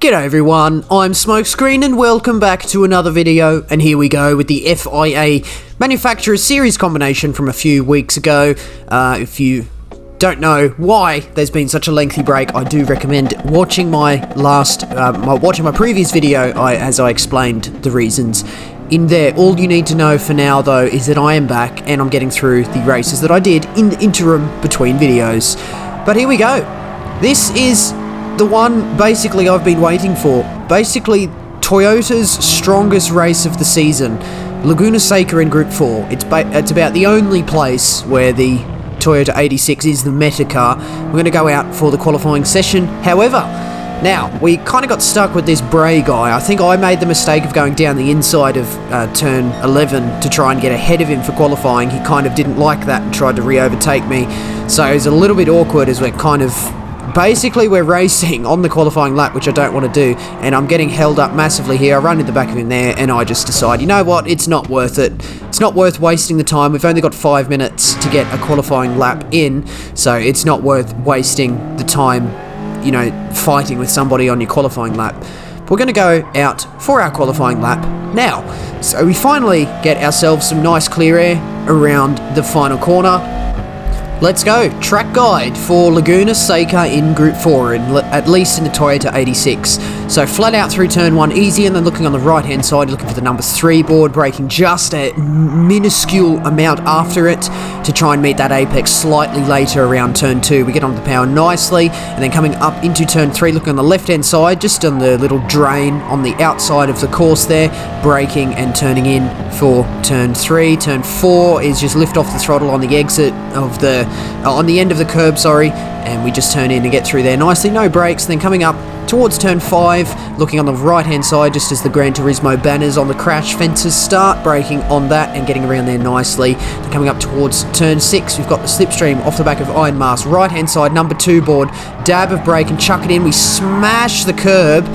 G'day everyone, I'm Smokescreen and welcome back to another video, and here we go with the FIA Manufacturer Series combination from a few weeks ago. If you don't know why there's been such a lengthy break, I do recommend watching my previous video as I explained the reasons in there. All you need to know for now though is that I am back and I'm getting through the races that I did in the interim between videos. But here we go. This is the one basically I've been waiting for. Basically Toyota's strongest race of the season, Laguna Seca in Group 4. It's about the only place where the Toyota 86 is the meta car. We're going to go out for the qualifying session. However, now we kind of got stuck with this Bray guy. I think I made the mistake of going down the inside of turn 11 to try and get ahead of him for qualifying. He kind of didn't like that and tried to re-overtake me, so it was a little bit awkward as we're racing on the qualifying lap, which I don't want to do, and I'm getting held up massively here. I run in the back of him there, and I just decide, you know what, it's not worth it. It's not worth wasting the time. We've only got 5 minutes to get a qualifying lap in, so it's not worth wasting the time, you know, fighting with somebody on your qualifying lap. But we're going to go out for our qualifying lap now. So we finally get ourselves some nice clear air around the final corner. Let's go. Track guide for Laguna Seca in Group 4, at least in the Toyota 86. So flat out through turn 1 easy, and then looking on the right hand side, looking for the number 3 board, braking just a minuscule amount after it to try and meet that apex slightly later around turn 2. We get onto the power nicely, and then coming up into turn 3, looking on the left hand side, just on the little drain on the outside of the course there, braking and turning in for turn 3. Turn 4 is just lift off the throttle on the exit of on the end of the curb, and we just turn in and get through there nicely, no brakes. Then coming up towards turn 5, looking on the right hand side, just as the Gran Turismo banners on the crash fences start, braking on that and getting around there nicely. Then coming up towards turn 6, we've got the slipstream off the back of Iron Mask, right hand side, number 2 board, dab of brake and chuck it in. We smash the curb,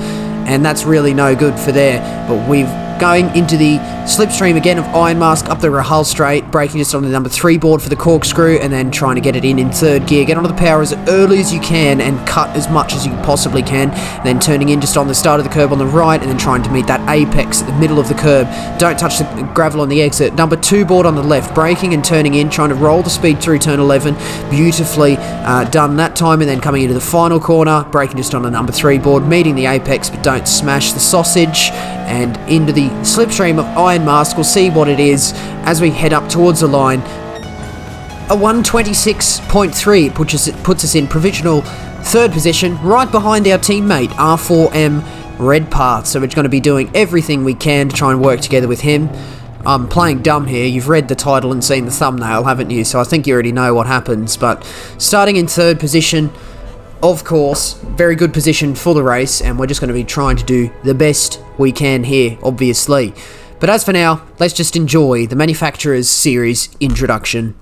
and that's really no good for there, but we've going into the slipstream again of Iron Mask up the Rahal straight, braking just on the number 3 board for the corkscrew, and then trying to get it in 3rd gear. Get onto the power as early as you can and cut as much as you possibly can, then turning in just on the start of the curb on the right, and then trying to meet that apex at the middle of the curb. Don't touch the gravel on the exit. Number 2 board on the left, braking and turning in, trying to roll the speed through turn 11. Beautifully done that time, and then coming into the final corner, braking just on the number 3 board, meeting the apex, but don't smash the sausage, and into the slipstream of Iron Mask. We'll see what it is as we head up towards the line. A 126.3 puts us in provisional 3rd position, right behind our teammate R4M Redpath. So we're going to be doing everything we can to try and work together with him. I'm playing dumb here. You've read the title and seen the thumbnail, haven't you? So I think you already know what happens. But starting in 3rd position, of course, very good position for the race, and we're just going to be trying to do the best we can here, obviously. But as for now, let's just enjoy the Manufacturers Series introduction.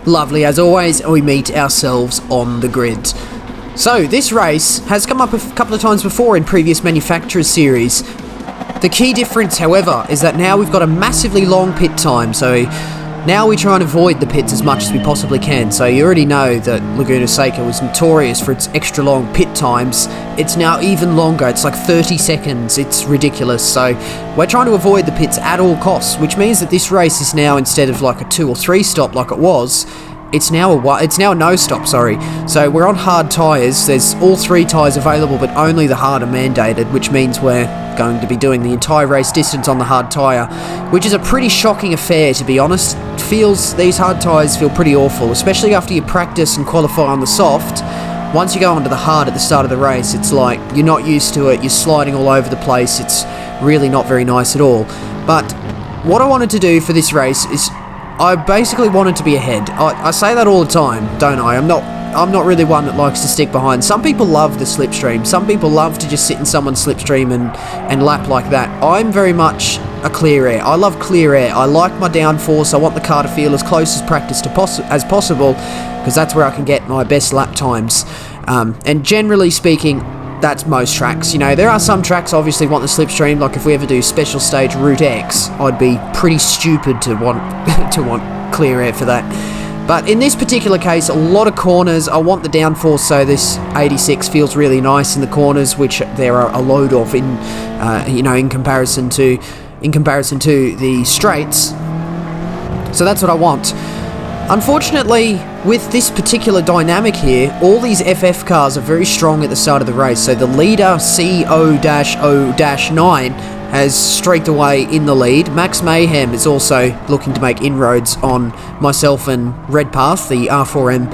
Lovely, as always, we meet ourselves on the grid. So, this race has come up a couple of times before in previous Manufacturers Series. The key difference, however, is that now we've got a massively long pit time, so now we try and avoid the pits as much as we possibly can. So you already know that Laguna Seca was notorious for its extra long pit times. It's now even longer, it's like 30 seconds, it's ridiculous. So we're trying to avoid the pits at all costs, which means that this race is now, instead of like a 2 or 3 stop like it was, it's now a no stop, sorry. So we're on hard tyres. There's all 3 tyres available, but only the hard are mandated, which means we're going to be doing the entire race distance on the hard tyre, which is a pretty shocking affair, to be honest. These hard tyres feel pretty awful, especially after you practice and qualify on the soft. once you go onto the hard at the start of the race, it's like you're not used to it, you're sliding all over the place, it's really not very nice at all. But what I wanted to do for this race is I basically wanted to be ahead. I say that all the time, don't I? I'm not really one that likes to stick behind. Some people love the slipstream. Some people love to just sit in someone's slipstream and lap like that. I'm very much a clear air. I love clear air. I like my downforce. I want the car to feel as close as practice as possible, because that's where I can get my best lap times. And generally speaking, that's most tracks. You know, there are some tracks I obviously want the slipstream, like if we ever do special stage Route X, I'd be pretty stupid to want to want clear air for that. But in this particular case, a lot of corners, I want the downforce, so this 86 feels really nice in the corners, which there are a load of in comparison to the straights. So that's what I want. Unfortunately, with this particular dynamic here, all these FF cars are very strong at the start of the race. So the leader, CO-0-9, has streaked away in the lead. Max Mayhem is also looking to make inroads on myself and Redpath, the R4M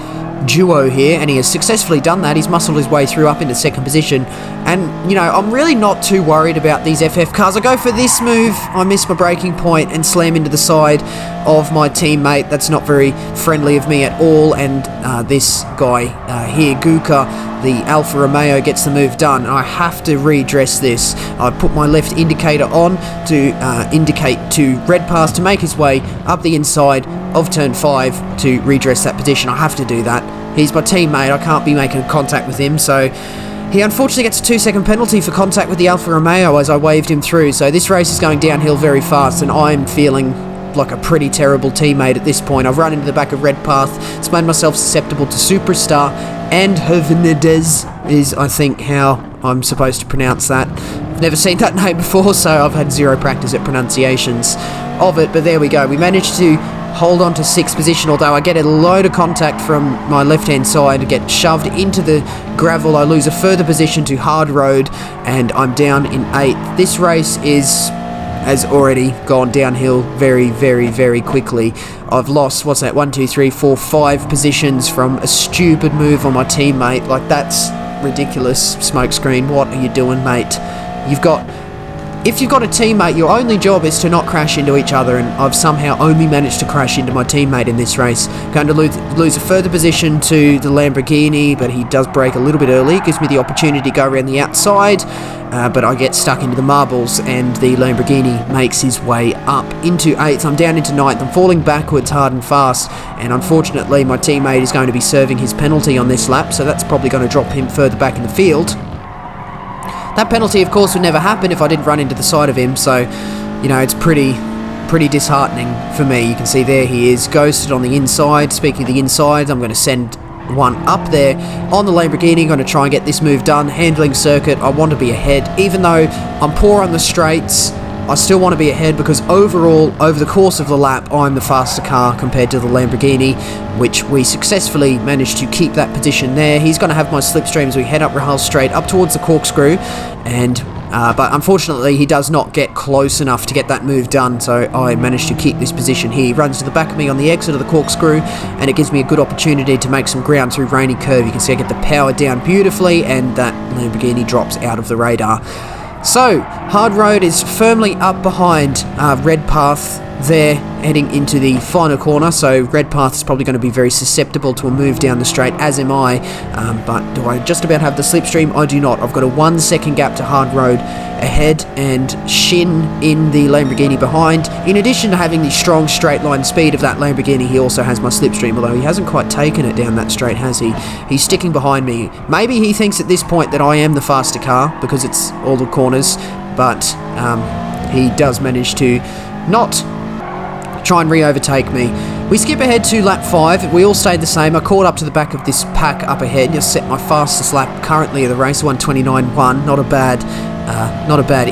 duo here, and he has successfully done that. He's muscled his way through up into second position, and you know, I'm really not too worried about these FF cars. I go for this move, I miss my braking point and slam into the side of my teammate. That's not very friendly of me at all, and this guy here, Guka, the Alfa Romeo, gets the move done. I have to redress this. I put my left indicator on to indicate to Redpath to make his way up the inside of turn 5 to redress that position. I have to do that. He's my teammate, I can't be making contact with him, so he unfortunately gets a 2-second penalty for contact with the Alfa Romeo as I waved him through. So this race is going downhill very fast, and I'm feeling like a pretty terrible teammate at this point. I've run into the back of Redpath. It's made myself susceptible to Superstar, and Hervenedez is, I think, how I'm supposed to pronounce that. I've never seen that name before, so I've had zero practice at pronunciations of it, but there we go. We managed to hold on to 6th position, although I get a load of contact from my left-hand side to get shoved into the gravel. I lose a further position to hard road, and I'm down in 8th. This race has already gone downhill very, very, very quickly. I've lost, 1, 2, 3, 4, 5 positions from a stupid move on my teammate. Like, that's ridiculous. Smokescreen, what are you doing, mate? If you've got a teammate, your only job is to not crash into each other, and I've somehow only managed to crash into my teammate in this race. Going to lose a further position to the Lamborghini, but he does brake a little bit early. Gives me the opportunity to go around the outside, but I get stuck into the marbles, and the Lamborghini makes his way up into 8th. I'm down into 9th. I'm falling backwards hard and fast, and unfortunately my teammate is going to be serving his penalty on this lap, so that's probably going to drop him further back in the field. That penalty, of course, would never happen if I didn't run into the side of him, so, you know, it's pretty disheartening for me. You can see there he is, ghosted on the inside. Speaking of the inside, I'm going to send one up there on the Lamborghini. I'm going to try and get this move done. Handling circuit, I want to be ahead. Even though I'm poor on the straights, I still want to be ahead, because overall, over the course of the lap, I'm the faster car compared to the Lamborghini, which we successfully managed to keep that position there. He's going to have my slipstream as we head up Rahal Straight, up towards the corkscrew, and but unfortunately he does not get close enough to get that move done, so I managed to keep this position here. He runs to the back of me on the exit of the corkscrew, and it gives me a good opportunity to make some ground through Rainy Curve. You can see I get the power down beautifully, and that Lamborghini drops out of the radar. So, hard road is firmly up behind Redpath there, heading into the final corner, so Redpath is probably going to be very susceptible to a move down the straight, as am I, but do I just about have the slipstream? I do not. I've got a 1-second gap to hard road ahead, and Shin in the Lamborghini behind. In addition to having the strong straight line speed of that Lamborghini, he also has my slipstream, although he hasn't quite taken it down that straight, has he? He's sticking behind me. Maybe he thinks at this point that I am the faster car, because it's all the corners, but he does manage to not try and re-overtake me. We skip ahead to lap 5. We all stayed the same. I caught up to the back of this pack up ahead. Just set my fastest lap currently of the race, 1:29.1. Not a bad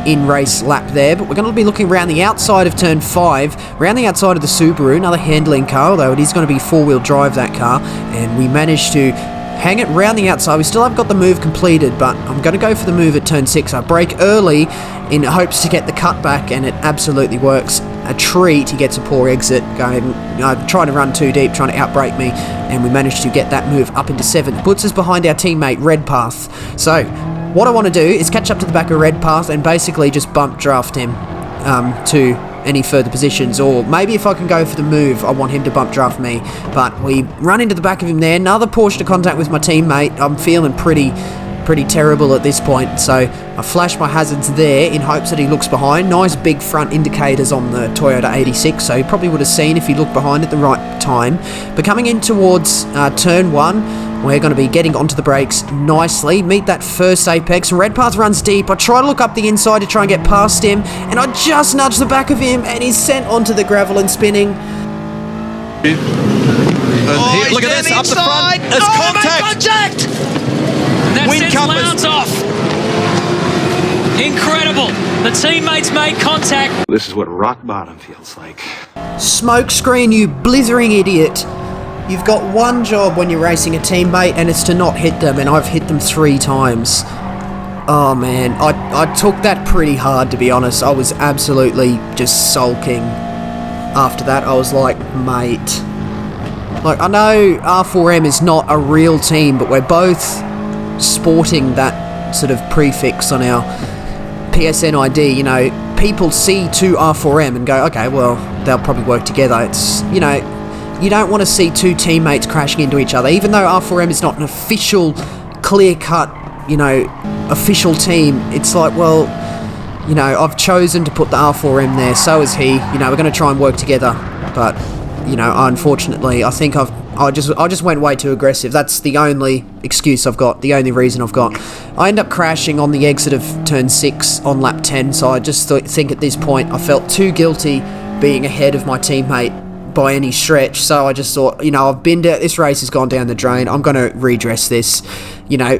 in-race lap there. But we're going to be looking around the outside of turn 5, around the outside of the Subaru, another handling car, although it is going to be 4-wheel drive, that car. And we managed to hang it round the outside. We still haven't got the move completed, but I'm going to go for the move at turn 6. I brake early in hopes to get the cutback, and it absolutely works. A treat. He gets a poor exit, going, trying to run too deep, trying to outbrake me, and we managed to get that move up into 7th. Puts us behind our teammate Redpath. So what I want to do is catch up to the back of Redpath and basically just bump draft him to any further positions, or maybe if I can go for the move, I want him to bump draft me. But we run into the back of him there. Another Porsche to contact with my teammate. I'm feeling pretty terrible at this point, so I flash my hazards there in hopes that he looks behind. Nice big front indicators on the Toyota 86, so he probably would have seen if he looked behind at the right time. But coming in towards turn 1, we're going to be getting onto the brakes nicely, meet that first apex. Redpath runs deep. I try to look up the inside to try and get past him, and I just nudge the back of him, and he's sent onto the gravel and spinning. Look at this, up the front. There's contact! And that sends Lowndes off. Incredible. The teammates made contact. This is what rock bottom feels like. Smokescreen, you blithering idiot. You've got one job when you're racing a teammate, and it's to not hit them, and I've hit them 3 times. Oh man, I took that pretty hard, to be honest. I was absolutely just sulking. After that, I was like, mate. Like, I know R4M is not a real team, but we're both sporting that sort of prefix on our PSN ID. You know, people see 2 R4M and go, okay, well, they'll probably work together. It's, you know, you don't want to see 2 teammates crashing into each other. Even though R4M is not an official, clear-cut, you know, official team, it's like, well, you know, I've chosen to put the R4M there, so is he. You know, we're going to try and work together. But, you know, unfortunately, I think I just went way too aggressive. That's the only excuse I've got, the only reason I've got. I end up crashing on the exit of turn 6 on lap 10, so I just think at this point I felt too guilty being ahead of my teammate by any stretch, so I just thought, you know, I've been there, this race has gone down the drain, I'm going to redress this. You know,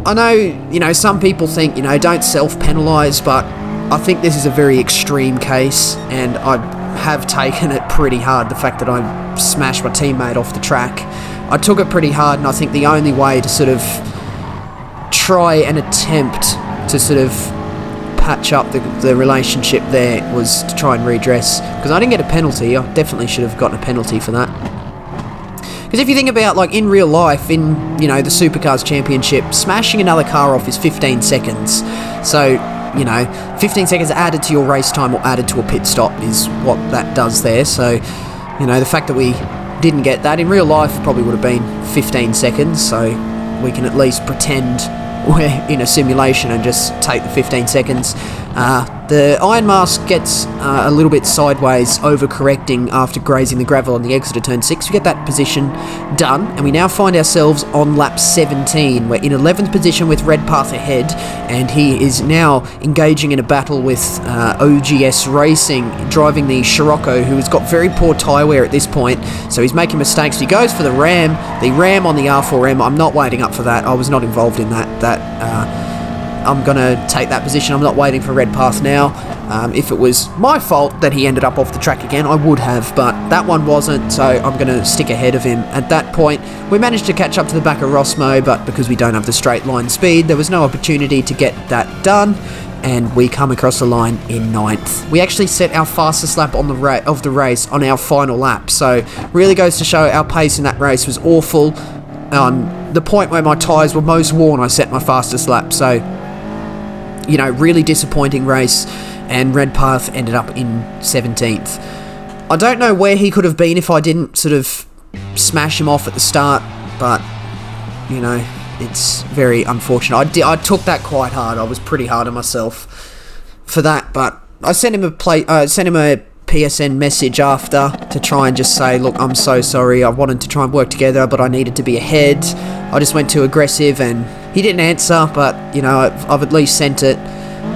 I know, you know, some people think, you know, don't self-penalise, but I think this is a very extreme case, and I have taken it pretty hard, the fact that I smashed my teammate off the track. I took it pretty hard, and I think the only way to sort of try and attempt to sort of patch up the relationship there was to try and redress, because I didn't get a penalty. I definitely should have gotten a penalty for that. Because if you think about, like, in real life, in, you know, the Supercars Championship, smashing another car off is 15 seconds. So, you know, 15 seconds added to your race time or added to a pit stop is what that does there. So, you know, the fact that we didn't get that in real life probably would have been 15 seconds, so we can at least pretend we're in a simulation and just take the 15 seconds. The iron mask gets a little bit sideways, overcorrecting after grazing the gravel on the exit of turn 6. We get that position done, and we now find ourselves on lap 17. We're in 11th position with Redpath ahead, and he is now engaging in a battle with OGS Racing, driving the Scirocco, who has got very poor tyre wear at this point, so he's making mistakes. He goes for the Ram on the R4M. I'm not waiting up for that. I was not involved in that. I'm going to take that position. I'm not waiting for Redpath now. If it was my fault that he ended up off the track again, I would have, but that one wasn't, so I'm going to stick ahead of him. At that point, we managed to catch up to the back of Rosmo, but because we don't have the straight line speed, there was no opportunity to get that done, and we come across the line in 9th. We actually set our fastest lap on of the race on our final lap, so really goes to show our pace in that race was awful. On the point where my tyres were most worn, I set my fastest lap, so, you know, really disappointing race, and Redpath ended up in 17th. I don't know where he could have been if I didn't sort of smash him off at the start, but, you know, it's very unfortunate. I took that quite hard. I was pretty hard on myself for that, but I sent him a PSN message after to try and just say, look, I'm so sorry, I wanted to try and work together, but I needed to be ahead. I just went too aggressive, and he didn't answer, but, you know, I've at least sent it,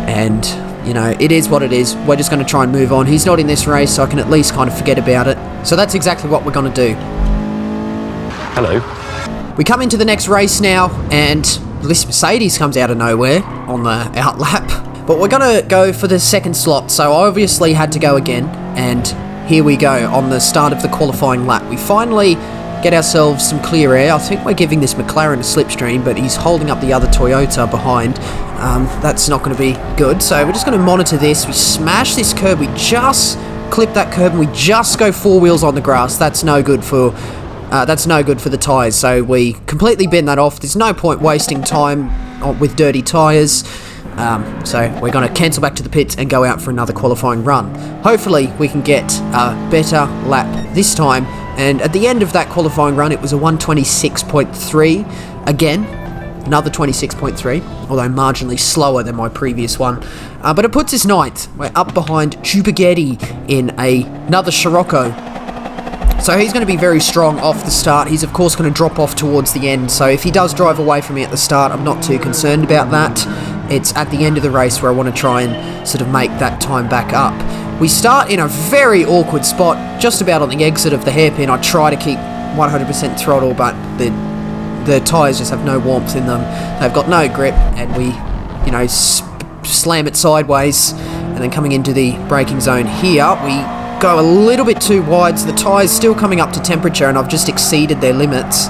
and, you know, it is what it is. We're just going to try and move on. He's not in this race, so I can at least kind of forget about it. So that's exactly what we're going to do. Hello. We come into the next race now, and this Mercedes comes out of nowhere on the out lap. But we're going to go for the second slot, so I obviously had to go again, and here we go on the start of the qualifying lap. We finally get ourselves some clear air. I think we're giving this McLaren a slipstream, but he's holding up the other Toyota behind. That's not going to be good. So we're just going to monitor this. We smash this curb. We just clip that curb, and we just go 4 wheels on the grass. That's no good for the tyres. So we completely bin that off. There's no point wasting time with dirty tyres. So we're going to cancel back to the pits and go out for another qualifying run. Hopefully we can get a better lap this time. And at the end of that qualifying run, it was a 126.3. Again, another 26.3, although marginally slower than my previous one. But it puts us 9th. We're up behind Chupagetti in another Scirocco. So he's going to be very strong off the start. He's of course going to drop off towards the end. So if he does drive away from me at the start, I'm not too concerned about that. It's at the end of the race where I want to try and sort of make that time back up. We start in a very awkward spot, just about on the exit of the hairpin. I try to keep 100% throttle, but the tyres just have no warmth in them. They've got no grip, and we, slam it sideways. And then coming into the braking zone here, we go a little bit too wide, so the tyres still coming up to temperature, and I've just exceeded their limits.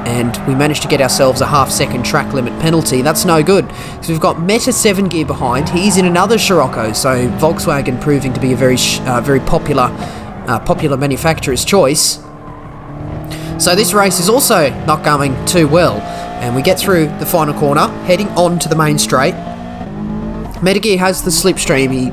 And we managed to get ourselves a half-second track limit penalty. That's no good. So we've got Meta 7 gear behind. He's in another Scirocco, so Volkswagen proving to be a very popular manufacturer's choice. So this race is also not going too well. And we get through the final corner, heading on to the main straight. Metagear has the slipstream. He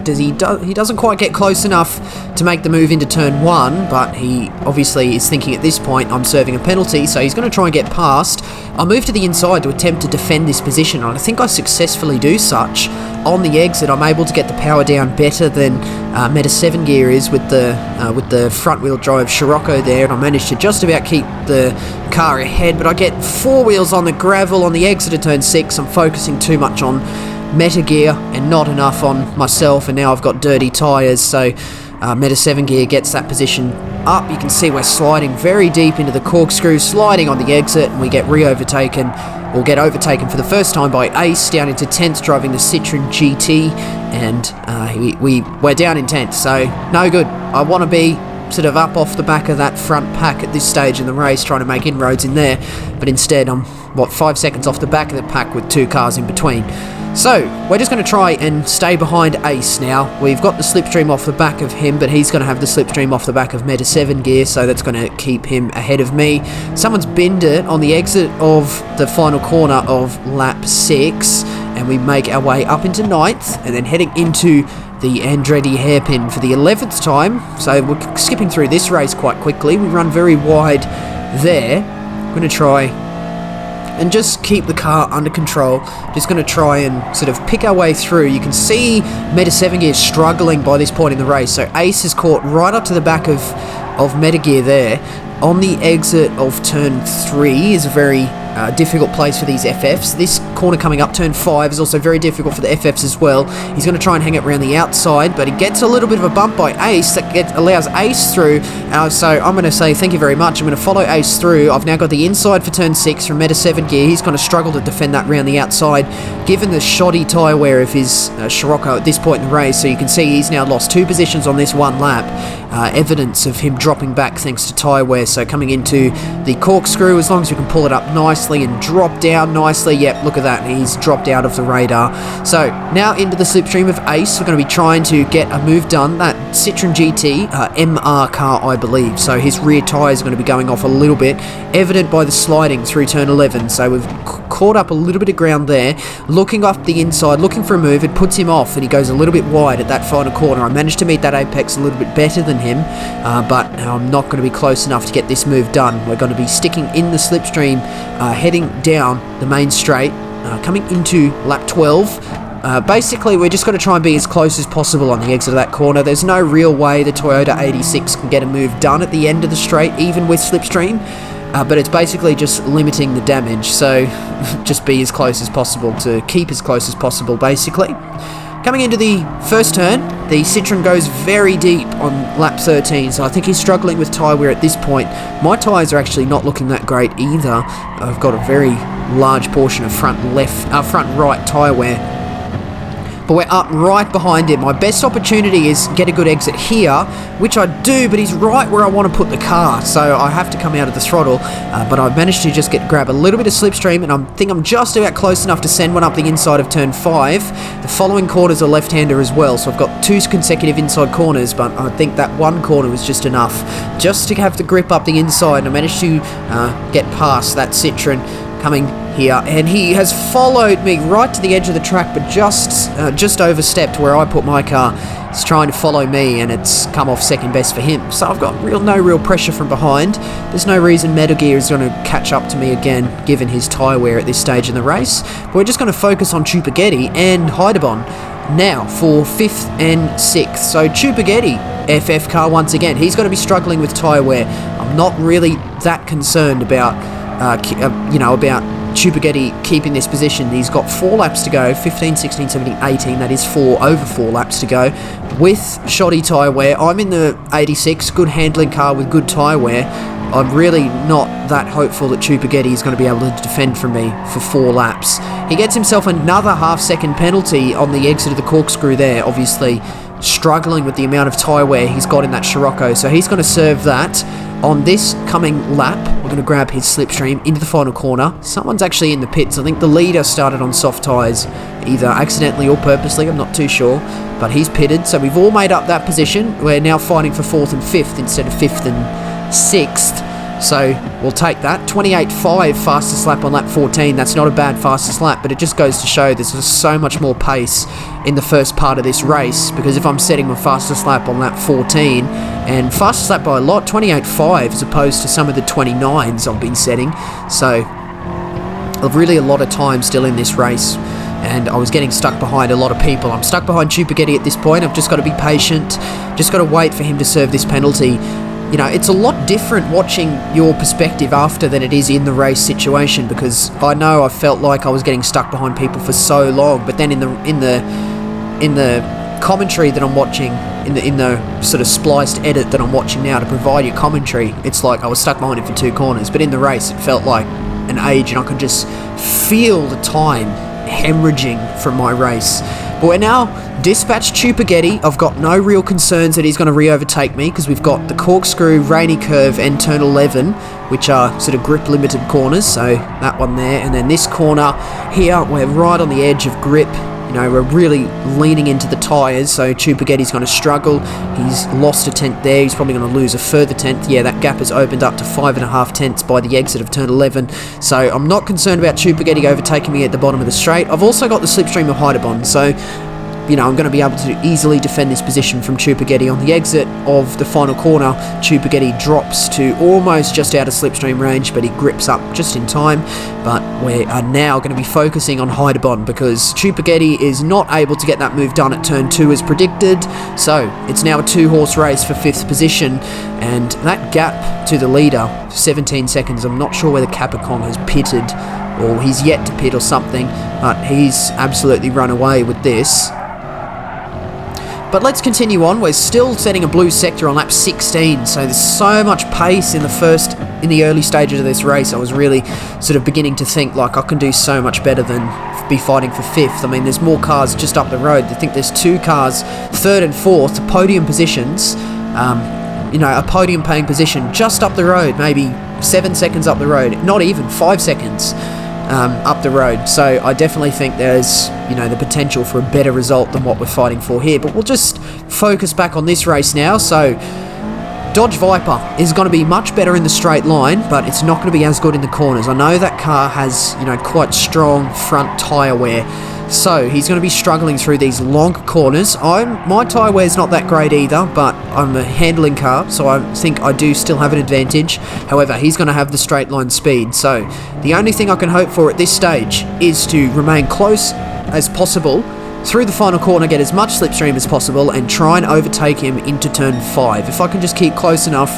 doesn't quite get close enough to make the move into turn 1, but he obviously is thinking at this point, I'm serving a penalty, so he's going to try and get past. I'll move to the inside to attempt to defend this position, and I think I successfully do such. On the exit, I'm able to get the power down better than Meta 7 gear is with the front wheel drive Scirocco there, and I managed to just about keep the car ahead, but I get 4 wheels on the gravel on the exit of turn 6. I'm focusing too much on Meta gear and not enough on myself, and now I've got dirty tyres, so Meta 7 gear gets that position up. You can see we're sliding very deep into the corkscrew, sliding on the exit, and we get overtaken for the first time by Ace down into 10th, driving the Citroen GT, and we're down in 10th, so no good. I want to be sort of up off the back of that front pack at this stage in the race, trying to make inroads in there, but instead I'm 5 seconds off the back of the pack with 2 cars in between. So we're just going to try and stay behind Ace now. We've got the slipstream off the back of him, but he's going to have the slipstream off the back of Meta 7 gear, so that's going to keep him ahead of me. Someone's binned it on the exit of the final corner of lap 6, and we make our way up into 9th, and then heading into the Andretti hairpin for the 11th time. So we're skipping through this race quite quickly. We run very wide there. I'm going to try and just keep the car under control. Just going to try and sort of pick our way through. You can see Meta 7 gear struggling by this point in the race. So Ace is caught right up to the back of Meta gear there. On the exit of turn 3 is a very difficult place for these FFs. This corner coming up, turn 5, is also very difficult for the FFs as well. He's going to try and hang it around the outside, but he gets a little bit of a bump by Ace that allows Ace through. So I'm going to say thank you very much. I'm going to follow Ace through. I've now got the inside for turn 6 from Meta 7 gear. He's going to struggle to defend that round the outside, given the shoddy tyre wear of his Scirocco at this point in the race. So you can see he's now lost 2 positions on this one lap. Evidence of him dropping back thanks to tyre wear. So coming into the corkscrew, as long as we can pull it up nicely and drop down nicely. Yep, look at that. He's dropped out of the radar. So now into the slipstream of Ace. We're going to be trying to get a move done. That Citroen GT MR car, I believe. So his rear tyres are going to be going off a little bit, evident by the sliding through turn 11. So we've caught up a little bit of ground there. Looking up the inside, looking for a move. It puts him off and he goes a little bit wide at that final corner. I managed to meet that apex a little bit better than him, but I'm not going to be close enough to get this move done. We're going to be sticking in the slipstream, heading down the main straight, coming into lap 12. Basically, we're just going to try and be as close as possible on the exit of that corner. There's no real way the Toyota 86 can get a move done at the end of the straight, even with slipstream, but it's basically just limiting the damage, so just be as close as possible to keep as close as possible, basically. Coming into the first turn, the Citroen goes very deep on lap 13, so I think he's struggling with tyre wear at this point. My tyres are actually not looking that great either. I've got a very large portion of front right tyre wear. but we're up right behind him. My best opportunity is get a good exit here, which I do, but he's right where I want to put the car, so I have to come out of the throttle, but I've managed to just grab a little bit of slipstream, and I think I'm just about close enough to send one up the inside of turn 5. The following corners are left-hander as well, so I've got 2 consecutive inside corners, but I think that one corner was just enough just to have the grip up the inside, and I managed to get past that Citroen coming here, and he has followed me right to the edge of the track, but just overstepped where I put my car. He's trying to follow me, and it's come off second best for him. So I've got no real pressure from behind. There's no reason Metal Gear is going to catch up to me again, given his tyre wear at this stage in the race. But we're just going to focus on Chupagetti and Heidebon now for 5th and 6th. So Chupagetti, FF car once again. He's going to be struggling with tyre wear. I'm not really that concerned about, about Chupagetti keeping this position. He's got 4 laps to go, 15, 16, 17, 18, that is over 4 laps to go, with shoddy tyre wear. I'm in the 86, good handling car with good tyre wear. I'm really not that hopeful that Chupagetti is going to be able to defend from me for 4 laps. He gets himself another half-second penalty on the exit of the corkscrew there, obviously struggling with the amount of tyre wear he's got in that Scirocco, so he's going to serve that. On this coming lap, we're going to grab his slipstream into the final corner. Someone's actually in the pits. I think the leader started on soft tyres, either accidentally or purposely, I'm not too sure, but he's pitted, so we've all made up that position. We're now fighting for 4th and 5th instead of 5th and 6th, so we'll take that. 28.5 fastest lap on lap 14. That's not a bad fastest lap, but it just goes to show there's just so much more pace in the first part of this race, because if I'm setting my fastest lap on lap 14, and fastest lap by a lot, 28.5 as opposed to some of the 29s I've been setting, so really a lot of time still in this race, and I was getting stuck behind a lot of people. I'm stuck behind Chupagetti at this point. I've just got to be patient, just got to wait for him to serve this penalty. You know, it's a lot different watching your perspective after than it is in the race situation, because I know I felt like I was getting stuck behind people for so long, but then in the commentary that I'm watching, in the sort of spliced edit that I'm watching now to provide you commentary, it's like I was stuck behind him for 2 corners, but in the race it felt like an age, and I could just feel the time hemorrhaging from my race. But we're now dispatched Chupagetti. I've got no real concerns that he's going to re-overtake me, because we've got the corkscrew, rainy curve, and turn 11, which are sort of grip limited corners, so that one there, and then this corner here, we're right on the edge of grip. You know, we're really leaning into the tyres, so Chupagetti's going to struggle. He's lost a tenth there. He's probably going to lose a further tenth. Yeah, that gap has opened up to 5.5 tenths by the exit of turn 11. So I'm not concerned about Chupagetti overtaking me at the bottom of the straight. I've also got the slipstream of Heidebon, so you know, I'm going to be able to easily defend this position from Chupagetti. On the exit of the final corner, Chupagetti drops to almost just out of slipstream range, but he grips up just in time. But we are now going to be focusing on Heidebon, because Chupagetti is not able to get that move done at turn 2 as predicted. So it's now a 2-horse race for 5th position, and that gap to the leader, 17 seconds, I'm not sure whether Capicom has pitted, or he's yet to pit or something, but he's absolutely run away with this. But let's continue on. We're still setting a blue sector on lap 16, so there's so much pace in the early stages of this race. I was really sort of beginning to think like I can do so much better than be fighting for 5th. I mean, there's more cars just up the road. I think there's 2 cars, 3rd and 4th, podium positions, you know, a podium paying position just up the road, maybe 7 seconds up the road, not even 5 seconds. Up the road, so I definitely think there's, you know, the potential for a better result than what we're fighting for here. But we'll just focus back on this race now. So Dodge Viper is going to be much better in the straight line, but it's not going to be as good in the corners. I know that car has, you know, quite strong front tyre wear, so he's going to be struggling through these long corners. My tyre wear is not that great either, but I'm a handling car, so I think I do still have an advantage. However, he's going to have the straight line speed, so the only thing I can hope for at this stage is to remain close as possible through the final corner, get as much slipstream as possible, and try and overtake him into turn 5. If I can just keep close enough,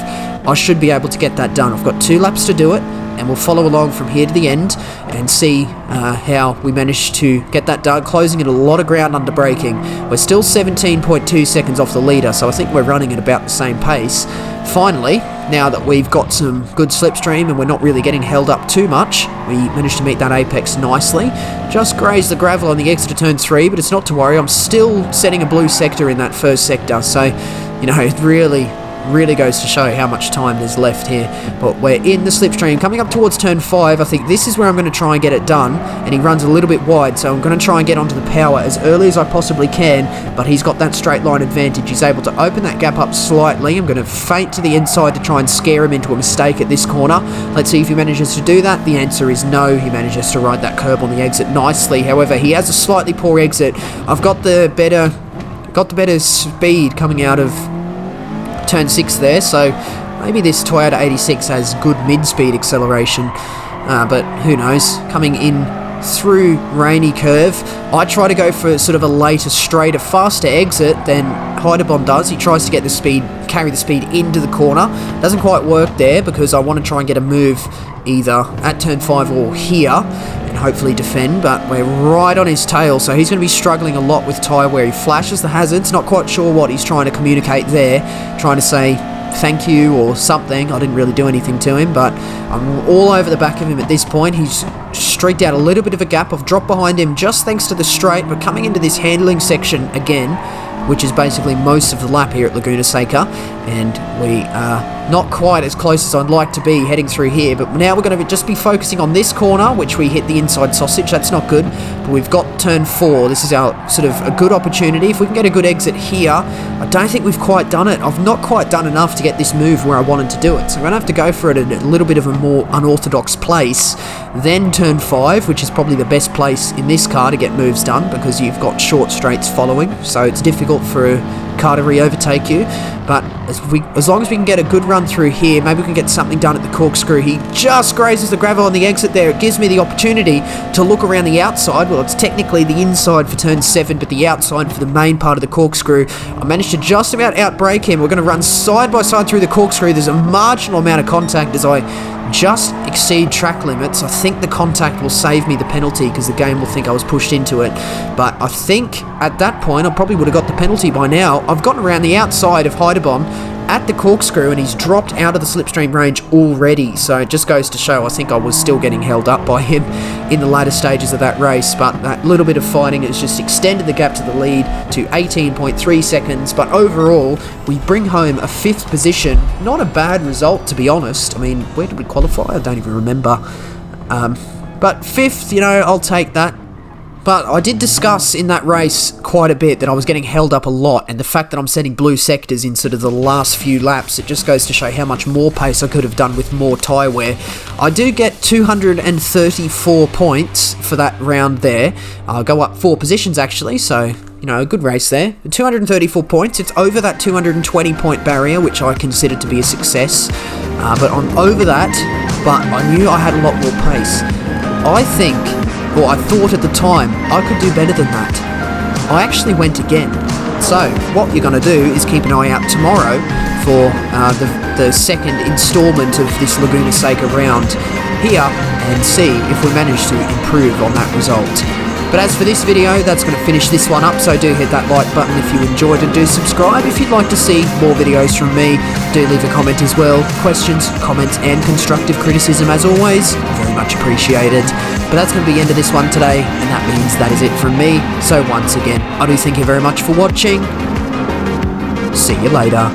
I should be able to get that done. I've got 2 laps to do it, and we'll follow along from here to the end and see how we managed to get that done, closing in a lot of ground under braking. We're still 17.2 seconds off the leader, so I think we're running at about the same pace. Finally, now that we've got some good slipstream and we're not really getting held up too much, we managed to meet that apex nicely. Just grazed the gravel on the exit of turn 3, but it's not to worry. I'm still setting a blue sector in that first sector, so, you know, it really goes to show how much time there's left here. But we're in the slipstream, coming up towards turn 5. I think this is where I'm going to try and get it done, and he runs a little bit wide, so I'm going to try and get onto the power as early as I possibly can, but he's got that straight line advantage. He's able to open that gap up slightly. I'm going to feint to the inside to try and scare him into a mistake at this corner. Let's see if he manages to do that. The answer is no. He manages to ride that curb on the exit nicely. However, he has a slightly poor exit. I've got the better speed coming out of turn 6 there, so maybe this Toyota 86 has good mid-speed acceleration, but who knows. Coming in through rainy curve, I try to go for sort of a later, straighter, faster exit than Heidebon does. He tries to get the speed, carry the speed into the corner. Doesn't quite work there because I want to try and get a move either at turn 5 or here and hopefully defend, but we're right on his tail, so he's going to be struggling a lot with tyre wear. He flashes the hazards, not quite sure what he's trying to communicate there, trying to say thank you or something. I didn't really do anything to him, but I'm all over the back of him at this point. He's streaked out a little bit of a gap. I've dropped behind him just thanks to the straight, but coming into this handling section again, which is basically most of the lap here at Laguna Seca, and we are not quite as close as I'd like to be heading through here, but now we're going to just be focusing on this corner, which we hit the inside sausage. That's not good, but we've got turn 4. This is our sort of a good opportunity. If we can get a good exit here, I don't think we've quite done it. I've not quite done enough to get this move where I wanted to do it, so I'm going to have to go for it at a little bit of a more unorthodox place. Then turn 5, which is probably the best place in this car to get moves done because you've got short straights following, so it's difficult for a car to re-overtake you. But as long as we can get a good run through here, maybe we can get something done at the corkscrew. He just grazes the gravel on the exit there. It gives me the opportunity to look around the outside. Well, it's technically the inside for turn 7, but the outside for the main part of the corkscrew. I managed to just about outbrake him. We're going to run side by side through the corkscrew. There's a marginal amount of contact as I just exceed track limits. I think the contact will save me the penalty because the game will think I was pushed into it, but I think at that point I probably would have got the penalty by now. I've gotten around the outside of Heidebon at the corkscrew and he's dropped out of the slipstream range already, so it just goes to show I think I was still getting held up by him in the later stages of that race, but that little bit of fighting has just extended the gap to the lead to 18.3 seconds, but overall we bring home a 5th position. Not a bad result, to be honest. I mean, where did we qualify? I don't even remember, but 5th, you know, I'll take that. But I did discuss in that race quite a bit that I was getting held up a lot, and the fact that I'm setting blue sectors in sort of the last few laps, it just goes to show how much more pace I could have done with more tyre wear. I do get 234 points for that round there. I'll go up 4 positions actually, so, you know, a good race there. 234 points, it's over that 220 point barrier, which I consider to be a success. But I'm over that, but I knew I had a lot more pace. I think, or I thought at the time, I could do better than that. I actually went again. So, what you're going to do is keep an eye out tomorrow for the second instalment of this Laguna Seca round here and see if we manage to improve on that result. But as for this video, that's going to finish this one up, so do hit that like button if you enjoyed and do subscribe. If you'd like to see more videos from me, do leave a comment as well. Questions, comments and constructive criticism as always, very much appreciated. But that's going to be the end of this one today, and that means that is it from me. So once again, I do thank you very much for watching. See you later.